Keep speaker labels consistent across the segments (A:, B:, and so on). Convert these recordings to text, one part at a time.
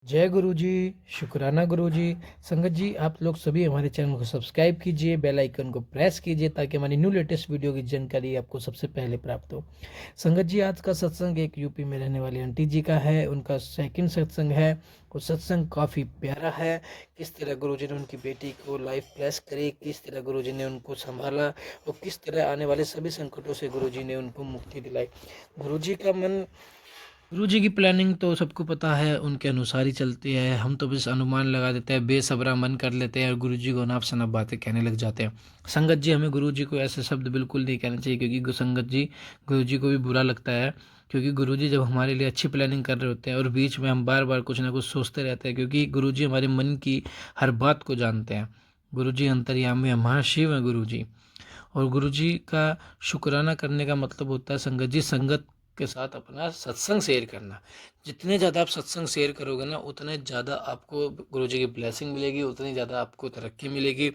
A: जय गुरु जी। शुक्राना गुरु जी। संगत जी, आप लोग सभी हमारे चैनल को सब्सक्राइब कीजिए, बेल आइकन को प्रेस कीजिए ताकि हमारी न्यू लेटेस्ट वीडियो की जानकारी आपको सबसे पहले प्राप्त हो। संगत जी, आज का सत्संग एक यूपी में रहने वाली आंटी जी का है। उनका सेकंड सत्संग है। वो सत्संग काफ़ी प्यारा है। किस तरह गुरु जी ने उनकी बेटी को लाइफ ब्लेस करी, किस तरह गुरु जी ने उनको संभाला और किस तरह आने वाले सभी संकटों से गुरु जी ने उनको मुक्ति दिलाई। गुरु जी का मन, गुरु जी की प्लानिंग तो सबको पता है, उनके अनुसार ही चलती है। हम तो बस अनुमान लगा देते हैं, बेसब्रा मन कर लेते हैं और गुरु जी को अनाप शनाप बातें कहने लग जाते हैं। संगत जी, हमें गुरु जी को ऐसे शब्द बिल्कुल नहीं कहने चाहिए, क्योंकि संगत जी, गुरु जी को भी बुरा लगता है। क्योंकि गुरु जी जब हमारे लिए अच्छी प्लानिंग कर रहे होते हैं और बीच में हम बार बार कुछ ना कुछ सोचते रहते हैं, क्योंकि गुरु जी हमारे मन की हर बात को जानते हैं। गुरु जी अंतर्यामी हैं, महाशिव हैं गुरु जी। और गुरु जी का शुक्राना करने का मतलब होता है संगत जी, संगत के साथ अपना सत्संग शेयर करना। जितने ज़्यादा आप सत्संग शेयर करोगे ना, उतने ज़्यादा आपको गुरु जी की ब्लेसिंग मिलेगी, उतनी ज़्यादा आपको तरक्की मिलेगी,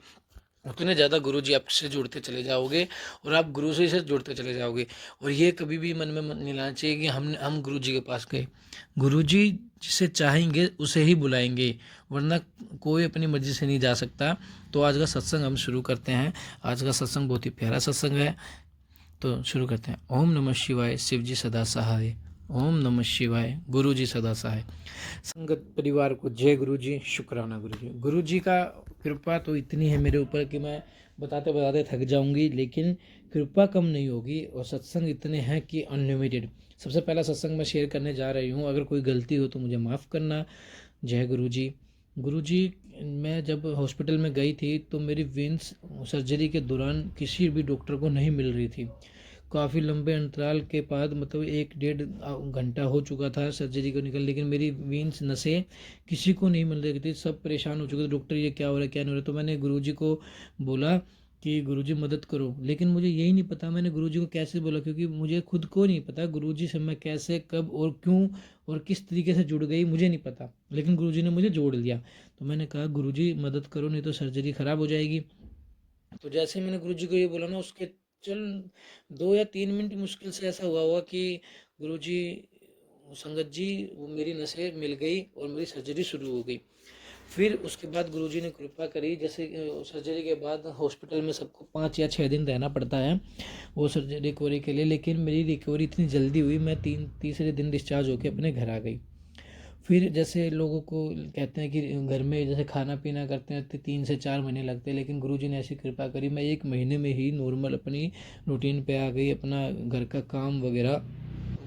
A: उतने ज़्यादा गुरु जी आपसे जुड़ते चले जाओगे और आप गुरु जी से जुड़ते चले जाओगे। और ये कभी भी मन में नहीं लाना चाहिए कि हम गुरु जी के पास गए। गुरु जी जिसे चाहेंगे उसे ही बुलाएंगे, वरना कोई अपनी मर्जी से नहीं जा सकता। तो आज का सत्संग हम शुरू करते हैं। आज का सत्संग बहुत ही प्यारा सत्संग है, तो शुरू करते हैं। ओम नमः शिवाय, शिव जी सदा सहाय। ओम नमः शिवाय, गुरु जी सदा सहाय। संगत परिवार को जय गुरु जी, शुक्राना गुरु जी। गुरु जी का कृपा तो इतनी है मेरे ऊपर कि मैं बताते बताते थक जाऊंगी, लेकिन कृपा कम नहीं होगी। और सत्संग इतने हैं कि अनलिमिटेड। सबसे पहला सत्संग मैं शेयर करने जा रही हूँ, अगर कोई गलती हो तो मुझे माफ़ करना। जय गुरु जी। गुरु जी, मैं जब हॉस्पिटल में गई थी तो मेरी वेंस सर्जरी के दौरान किसी भी डॉक्टर को नहीं मिल रही थी। काफ़ी लंबे अंतराल के बाद, मतलब 1 डेढ़ घंटा हो चुका था सर्जरी को निकल, लेकिन मेरी वेंस नसें किसी को नहीं मिल रही थी। सब परेशान हो चुके थे, डॉक्टर ये क्या हो रहा है, क्या नहीं हो रहा है। तो मैंने गुरुजी को बोला कि गुरुजी मदद करो, लेकिन मुझे यही नहीं पता मैंने गुरुजी को कैसे बोला, क्योंकि मुझे खुद को नहीं पता गुरुजी से मैं कैसे, कब और क्यों और किस तरीके से जुड़ गई, मुझे नहीं पता। लेकिन गुरुजी ने मुझे जोड़ लिया। तो मैंने कहा गुरुजी मदद करो, नहीं तो सर्जरी ख़राब हो जाएगी। तो जैसे ही मैंने गुरुजी को ये बोला ना, उसके चल 2 या 3 मिनट मुश्किल से ऐसा हुआ हुआ कि गुरुजी, संगत जी, वो मेरी नसें मिल गई और मेरी सर्जरी शुरू हो गई। फिर उसके बाद गुरुजी ने कृपा करी। जैसे सर्जरी के बाद हॉस्पिटल में सबको 5 या 6 दिन रहना पड़ता है वो सर्जरी रिकवरी के लिए, लेकिन मेरी रिकवरी इतनी जल्दी हुई, मैं तीसरे दिन डिस्चार्ज होकर अपने घर आ गई। फिर जैसे लोगों को कहते हैं कि घर में जैसे खाना पीना करते हैं तो 3 से 4 महीने लगते हैं, लेकिन गुरुजी ने ऐसी कृपा करी, मैं 1 महीने में ही नॉर्मल अपनी रूटीन पे आ गई। अपना घर का काम वगैरह,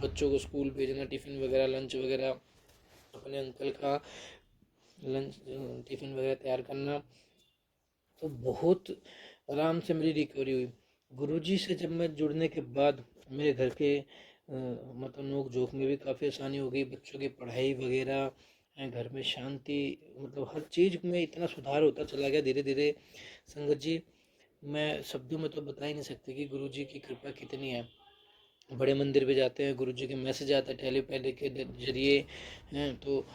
A: बच्चों को स्कूल भेजना, टिफ़िन वगैरह, लंच वगैरह, अपने अंकल का लंच टिफ़िन वगैरह तैयार करना, तो बहुत आराम से मेरी रिकवरी हुई। गुरुजी से जब मैं जुड़ने के बाद मेरे घर के मतलब नोक झोंक में भी काफ़ी आसानी हो गई, बच्चों की पढ़ाई वगैरह, घर में शांति, मतलब हर चीज़ में इतना सुधार होता चला गया धीरे धीरे। संगत जी, मैं शब्दों में तो बता ही नहीं सकती कि गुरुजी की कृपा कितनी है। बड़े मंदिर पे जाते हैं, गुरुजी के मैसेज आता है टेलीपैथी के जरिए हैं, तो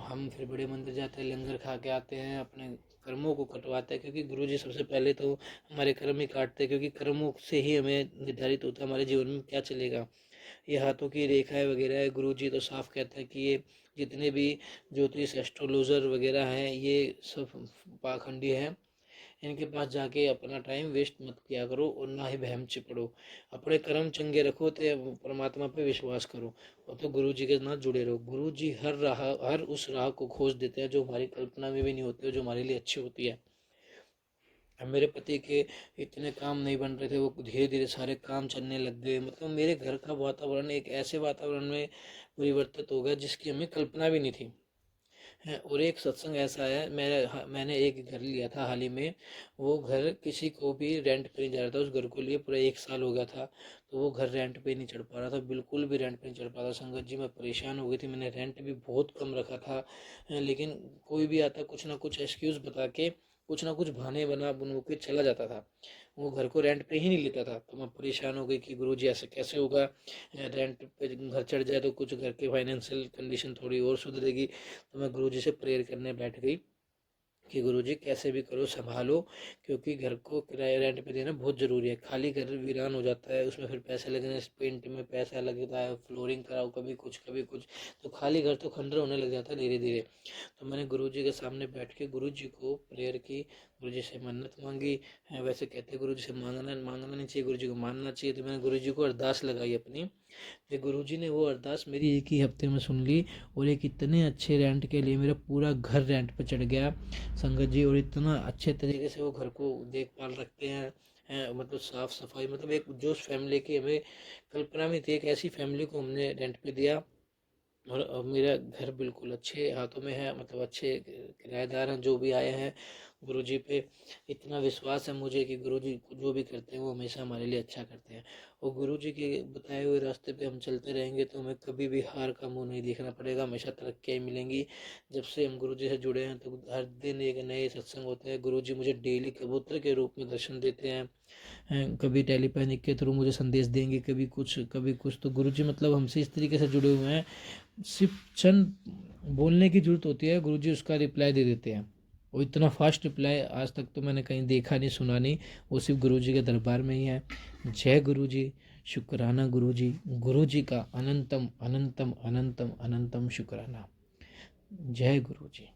A: हम फिर बड़े मंदिर जाते हैं, लंगर खा के आते हैं, अपने कर्मों को कटवाते हैं, क्योंकि गुरुजी सबसे पहले तो हमारे कर्म ही काटते हैं, क्योंकि कर्मों से ही हमें निर्धारित होता है हमारे जीवन में क्या चलेगा। ये हाथों की रेखाएं वगैरह है, गुरुजी तो साफ कहते हैं कि ये जितने भी ज्योतिष एस्ट्रोलॉजर वगैरह हैं, ये सब पाखंडी हैं। इनके पास जाके अपना टाइम वेस्ट मत किया करो और ना ही बहम चिपड़ो। अपने कर्म चंगे रखो तो परमात्मा पे विश्वास करो, और तो गुरु जी के साथ जुड़े रहो। गुरु जी हर उस राह को खोज देते हैं जो हमारी कल्पना में भी नहीं होती है, जो हमारे लिए अच्छी होती है। अब मेरे पति के इतने काम नहीं बन रहे थे, वो धीरे धीरे सारे काम चलने लग गए। मतलब मेरे घर का वातावरण एक ऐसे वातावरण में परिवर्तित हो गया जिसकी हमें कल्पना भी नहीं थी है। और एक सत्संग ऐसा है, मैंने एक घर लिया था हाल ही में। वो घर किसी को भी रेंट पे नहीं जा रहा था, उस घर को लिए पूरा 1 साल हो गया था। तो वो घर रेंट पे नहीं चढ़ पा रहा था, बिल्कुल भी रेंट पे नहीं चढ़ पा रहा। संगत जी, मैं परेशान हो गई थी। मैंने रेंट भी बहुत कम रखा था, लेकिन कोई भी आता कुछ ना कुछ एक्सक्यूज़ बता के, कुछ ना कुछ बहाने बना बुन के चला जाता था। वो घर को रेंट पे ही नहीं लेता था। तो मैं परेशान हो गई कि गुरुजी ऐसे कैसे होगा, रेंट पे घर चढ़ जाए तो कुछ घर के फाइनेंशियल कंडीशन थोड़ी और सुधरेगी। तो मैं गुरुजी से प्रेयर करने बैठ गई कि गुरुजी कैसे भी करो संभालो, क्योंकि घर को किराए रेंट पे देना बहुत ज़रूरी है। खाली घर वीरान हो जाता है, उसमें फिर पैसे लगने, पेंट में पैसा लगता है, फ्लोरिंग कराओ, कभी कुछ, तो खाली घर तो खंडर होने लग जाता है धीरे धीरे। तो मैंने गुरुजी के सामने बैठ के गुरुजी को प्रेयर की, गुरुजी से मन्नत मांगी। वैसे कहते हैं गुरुजी से मांगना नहीं चाहिए, गुरुजी को मानना चाहिए। तो मैंने गुरुजी को अरदास लगाई अपनी, फिर गुरुजी ने वो अरदास मेरी एक ही हफ्ते में सुन ली, और एक इतने अच्छे रेंट के लिए मेरा पूरा घर रेंट पर चढ़ गया संगत जी। और इतना अच्छे तरीके से वो घर को देखभाल रखते हैं, मतलब साफ़ सफाई, मतलब एक जो उस फैमिली की हमें कल्पना में थी, एक ऐसी फैमिली को हमने रेंट पे दिया। और अब मेरा घर बिल्कुल अच्छे हाथों में है, मतलब अच्छे किराएदार हैं जो भी आए हैं। गुरुजी पे इतना विश्वास है मुझे कि गुरुजी जो भी करते हैं वो हमेशा हमारे लिए अच्छा करते हैं। और गुरुजी के बताए हुए रास्ते पे हम चलते रहेंगे तो हमें कभी भी हार का मुंह नहीं देखना पड़ेगा, हमेशा तरक्कियाँ मिलेंगी। जब से हम गुरुजी से जुड़े हैं तो हर दिन एक नए सत्संग होते हैं। गुरुजी मुझे डेली कबूतर के रूप में दर्शन देते हैं, कभी टेलीपैनिक के थ्रू मुझे संदेश देंगे, कभी कुछ। तो गुरुजी मतलब हमसे इस तरीके से जुड़े हुए हैं, सिर्फ चंद बोलने की जरूरत होती है, गुरुजी उसका रिप्लाई दे देते हैं। और इतना फास्ट रिप्लाई आज तक तो मैंने कहीं देखा नहीं, सुना नहीं, वो सिर्फ गुरुजी के दरबार में ही है। जय गुरुजी, शुक्राना गुरुजी, गुरुजी का अनंतम अनंतम अनंतम अनंतम शुक्राना। जय गुरुजी।